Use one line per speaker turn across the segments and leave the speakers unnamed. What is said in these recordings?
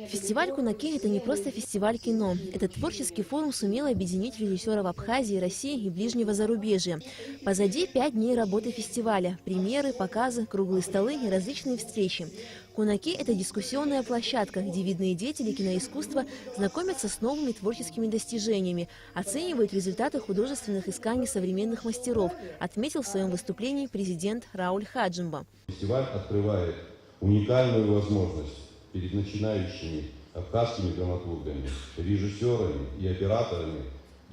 Фестиваль Кунаки – это не просто фестиваль кино. Этот творческий форум сумел объединить режиссеров Абхазии, России и ближнего зарубежья. Позади 5 дней работы фестиваля. Премьеры, показы, круглые столы и различные встречи. Кунаки – это дискуссионная площадка, где видные деятели киноискусства знакомятся с новыми творческими достижениями, оценивают результаты художественных исканий современных мастеров, отметил в своем выступлении президент Рауль Хаджимба.
Фестиваль открывает уникальную возможность перед начинающими абхазскими драматургами, режиссерами и операторами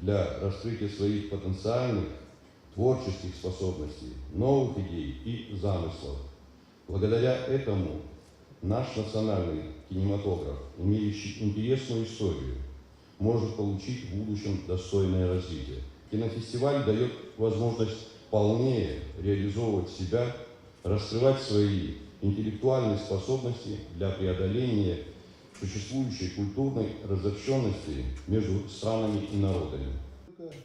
для раскрытия своих потенциальных творческих способностей, новых идей и замыслов. Благодаря этому наш национальный кинематограф, имеющий интересную историю, может получить в будущем достойное развитие. Кинофестиваль дает возможность полнее реализовывать себя, раскрывать свои интеллектуальные способности для преодоления существующей культурной разобщенности между странами и народами.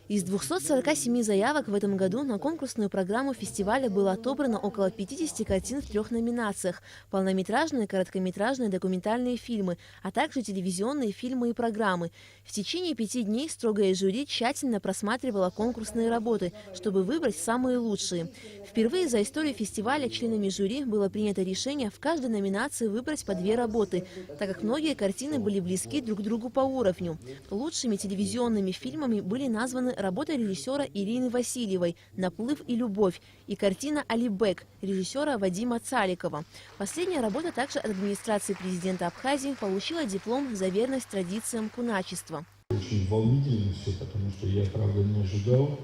Из 247 заявок в этом году на конкурсную программу фестиваля было отобрано около 50 картин в 3 номинациях – полнометражные, короткометражные, документальные фильмы, а также телевизионные фильмы и программы. В течение 5 дней строгое жюри тщательно просматривало конкурсные работы, чтобы выбрать самые лучшие. Впервые за историю фестиваля членами жюри было принято решение в каждой номинации выбрать по 2 работы, так как многие картины были близки друг к другу по уровню. Лучшими телевизионными фильмами были названы работа режиссера Ирины Васильевой «Наплыв и любовь» и картина «Алибек» режиссера Вадима Цаликова. Последняя работа также от администрации президента Абхазии получила диплом за верность традициям куначества.
Очень волнительно все, потому что я, правда, не ожидал.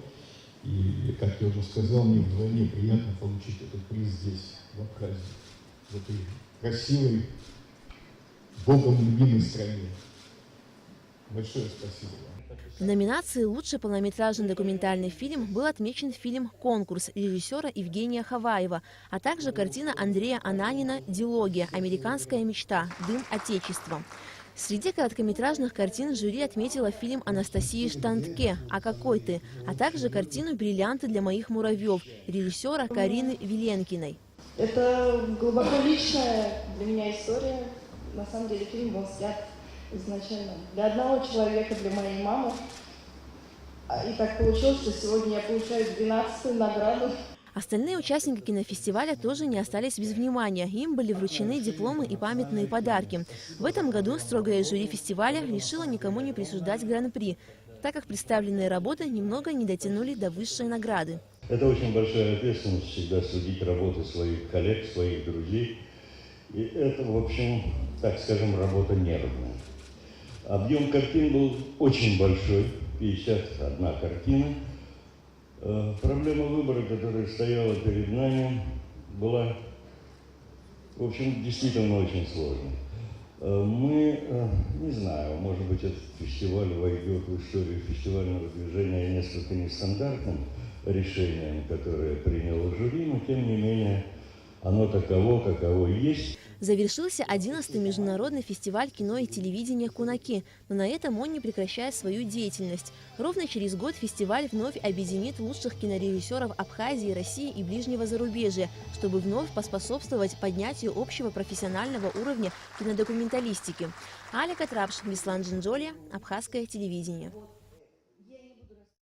И, как я уже сказал, мне вдвойне приятно получить этот приз здесь, в Абхазии, в этой красивой, Богом любимой стране. Большое спасибо вам.
В номинации «Лучший полнометражный документальный фильм» был отмечен фильм «Конкурс» режиссера Евгения Хаваева, а также картина Андрея Ананина «Дилогия. Американская мечта. Дым Отечества». Среди короткометражных картин жюри отметила фильм Анастасии Штантке «А какой ты?», а также картину «Бриллианты для моих муравьев» режиссера Карины Виленкиной.
Это глубоко личная для меня история. На самом деле фильм был снят изначально для одного человека, для моей мамы. И так получилось, что сегодня я получаю 12-ю награду.
Остальные участники кинофестиваля тоже не остались без внимания. Им были вручены дипломы и памятные подарки. В этом году строгое жюри фестиваля решило никому не присуждать гран-при, так как представленные работы немного не дотянули до высшей награды.
Это очень большая ответственность всегда судить работы своих коллег, своих друзей. И это, в общем, так скажем, работа нервная. Объем картин был очень большой, 51 картина. Проблема выбора, которая стояла перед нами, была, в общем, действительно очень сложной. Мы, не знаю, может быть, этот фестиваль войдет в историю фестивального движения несколько нестандартным решением, которое приняло жюри, но тем не менее оно таково, каково и есть.
Завершился 11-й международный фестиваль кино и телевидения «Кунаки», но на этом он не прекращает свою деятельность. Ровно через год фестиваль вновь объединит лучших кинорежиссеров Абхазии, России и ближнего зарубежья, чтобы вновь поспособствовать поднятию общего профессионального уровня кинодокументалистики. Алика Трапш, Беслан Джинджолия, Абхазское телевидение.